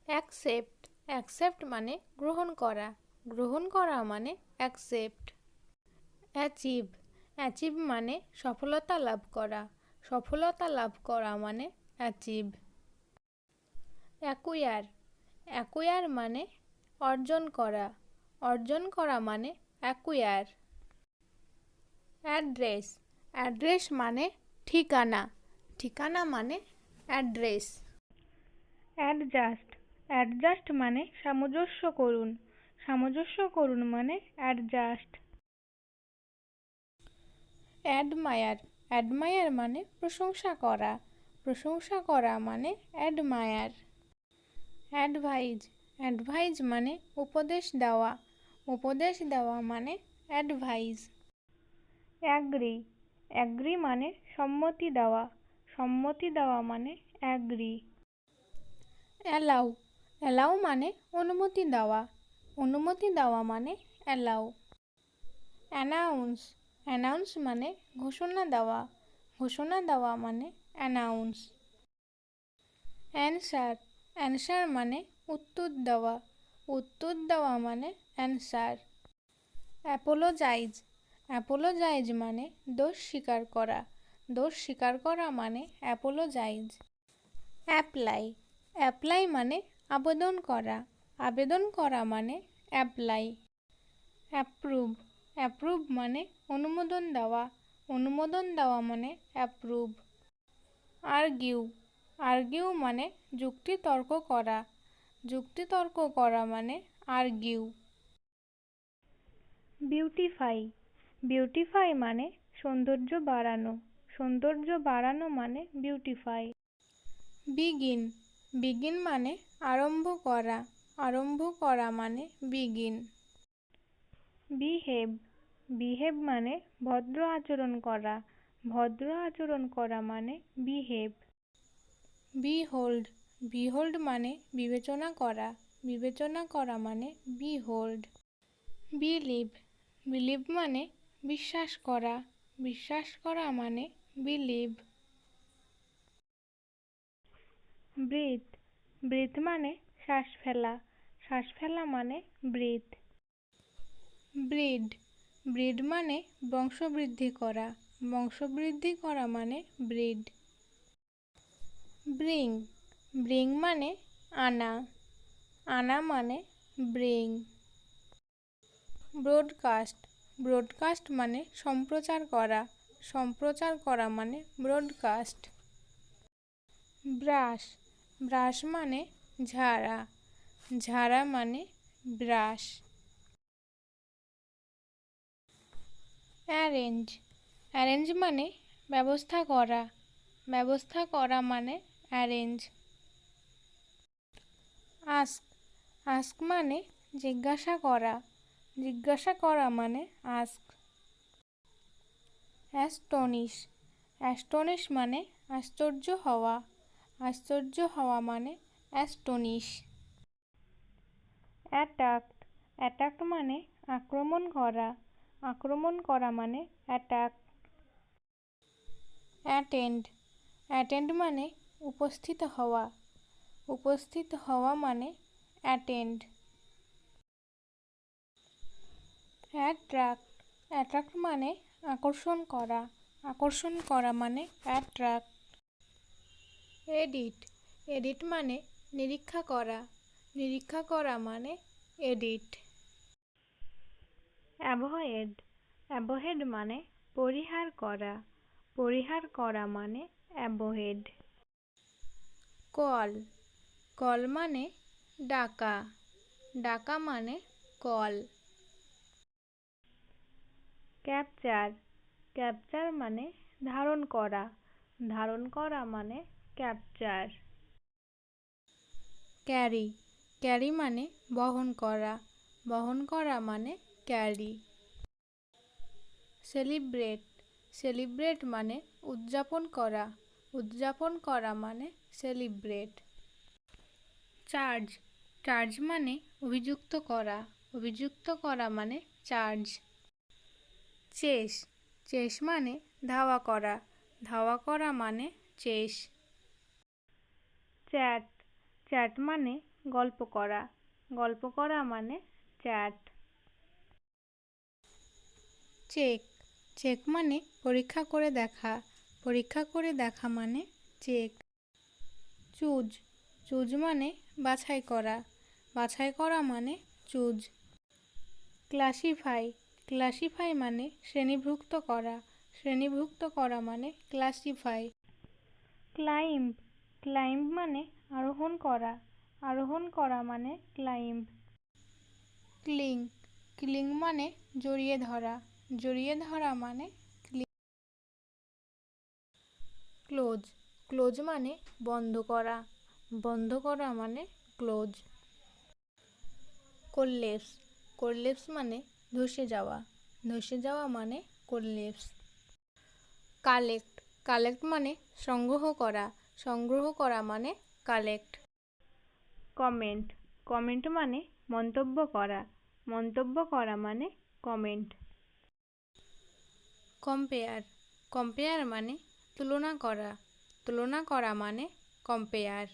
Accept accept মানে গ্রহণ করা, গ্রহণ করা মানে অ্যাকসেপ্ট। অ্যাচিভ অ্যাচিভ মানে সফলতা লাভ করা, সফলতা লাভ করা মানে অ্যাচিভ। অ্যাকুয়ার অ্যাকুয়ার মানে অর্জন করা, অর্জন করা মানে অ্যাকুয়ার। অ্যাড্রেস অ্যাড্রেস মানে ঠিকানা, ঠিকানা মানে অ্যাড্রেস। অ্যাডজাস্ট অ্যাডজাস্ট মানে সামঞ্জস্য করুন, সামঞ্জস্য করুন মানে অ্যাডজাস্ট। অ্যাডমায়ার অ্যাডমায়ার মানে প্রশংসা করা, প্রশংসা করা মানে অ্যাডমায়ার। অ্যাডভাইজ অ্যাডভাইজ মানে উপদেশ দেওয়া, উপদেশ দেওয়া মানে অ্যাডভাইজ। অ্যাগ্রি অ্যাগ্রি মানে সম্মতি দেওয়া, সম্মতি দেওয়া মানে অ্যাগ্রি। অ্যালাউ অ্যালাউ মানে অনুমতি দেওয়া, অনুমতি দেওয়া মানে অ্যালাউ। অ্যানাউন্স অ্যানাউন্স মানে ঘোষণা দেওয়া, ঘোষণা দেওয়া মানে অ্যানাউন্স। অ্যানসার অ্যানসার মানে উত্তর দেওয়া, উত্তর দেওয়া মানে অ্যানসার। অ্যাপোলোজাইজ অ্যাপোলোজাইজ মানে দোষ স্বীকার করা, দোষ স্বীকার করা মানে অ্যাপোলোজাইজ। অ্যাপ্লাই অ্যাপ্লাই মানে আবেদন করা, আবেদন করা মানে অ্যাপ্লাই। অ্যাপ্রুভ অ্যাপ্রুভ মানে অনুমোদন দেওয়া, অনুমোদন দেওয়া মানে অ্যাপ্রুভ। আর্গিউ আর্গিউ মানে যুক্তি তর্ক করা, যুক্তি তর্ক করা মানে আর্গিউ। বিউটিফাই বিউটিফাই মানে সৌন্দর্য বাড়ানো, সৌন্দর্য বাড়ানো মানে বিউটিফাই। বিগিন বিগিন মানে আরম্ভ করা, আরম্ভ করা মানে বিগিন। বিহেভ বিহেভ মানে ভদ্র আচরণ করা, ভদ্র আচরণ করা মানে বিহেভ। বিহোল্ড বিহোল্ড মানে বিবেচনা করা, বিবেচনা করা মানে বিহোল্ড। বিলিভ বিলিভ মানে বিশ্বাস করা, বিশ্বাস করা মানে বিলিভ। ব্রিথ ব্রিথ মানে শ্বাস ফেলা, শ্বাস ফেলা মানে ব্রিথ। ব্রিড ব্রিড মানে বংশবৃদ্ধি করা, বংশবৃদ্ধি করা মানে ব্রিড। ব্রিং ব্রিং মানে আনা, আনা মানে ব্রিং। ব্রডকাস্ট ব্রডকাস্ট মানে সম্প্রচার করা, সম্প্রচার করা মানে ব্রডকাস্ট। ব্রাশ ব্রাশ মানে ঝাড়া, ঝাড়া মানে ব্রাশ। অ্যারেঞ্জ অ্যারেঞ্জ মানে ব্যবস্থা করা, ব্যবস্থা করা মানে অ্যারেঞ্জ। আস্ক আস্ক মানে জিজ্ঞাসা করা, জিজ্ঞাসা করা মানে আস্ক। অ্যাস্টনিশ অ্যাস্টনিশ মানে আশ্চর্য হওয়া, আশ্চর্য হওয়া মানে অ্যাস্টনিশ। অ্যাটাকড অ্যাটাকড মানে আক্রমণ করা, আক্রমণ করা মানে অ্যাটাক। অ্যাটেন্ড অ্যাটেন্ড মানে উপস্থিত হওয়া, উপস্থিত হওয়া মানে অ্যাটেন্ড। অ্যাট্রাক্ট অ্যাট্রাক্ট মানে আকর্ষণ করা, আকর্ষণ করা মানে অ্যাট্রাক্ট। এডিট এডিট মানে নিরীক্ষা করা, নিরীক্ষা করা মানে এডিট। অ্যাভয়েড অ্যাভয়েড মানে পরিহার করা, পরিহার করা মানে অ্যাভয়েড। কল কল মানে ডাকা, ডাকা মানে কল। ক্যাপচার ক্যাপচার মানে ধারণ করা, ধারণ করা মানে ক্যাপচার। ক্যারি ক্যারি মানে বহন করা, বহন করা মানে ক্যারি। সেলিব্রেট সেলিব্রেট মানে উদযাপন করা, উদযাপন করা মানে সেলিব্রেট। চার্জ চার্জ মানে অভিযুক্ত করা, অভিযুক্ত করা মানে চার্জ। চেস চেস মানে ধাওয়া করা, ধাওয়া করা মানে চেস। চ্যাট চ্যাট মানে গল্প করা, গল্প করা মানে চ্যাট। চেক, চেক মানে পরীক্ষা করে দেখা, পরীক্ষা করে দেখা মানে চেক। চুজ, চুজ মানে বাছাই করা, বাছাই করা মানে চুজ। ক্লাসিফাই, ক্লাসিফাই মানে শ্রেণীভুক্ত করা, শ্রেণীভুক্ত করা মানে ক্লাসিফাই। ক্লাইম্ব, ক্লাইম্ব মানে আরোহণ করা, আরোহণ করা মানে ক্লাইম্ব। ক্লিং, ক্লিং মানে জড়িয়ে ধরা, জড়িয়ে ধরা মানে ক্লিং। ক্লোজ, ক্লোজ মানে বন্ধ করা, বন্ধ করা মানে ক্লোজ। কোল্লেপস, কোল্লেপস মানে ধসে যাওয়া, ধসে যাওয়া মানে কোল্লেপস। কালেক্ট, কালেক্ট মানে সংগ্রহ করা, সংগ্রহ করা মানে কালেক্ট। কমেন্ট, কমেন্ট মানে মন্তব্য করা, মন্তব্য করা মানে কমেন্ট। কম্পেয়ার, কম্পেয়ার মানে তুলনা করা, তুলনা করা মানে কম্পেয়ার।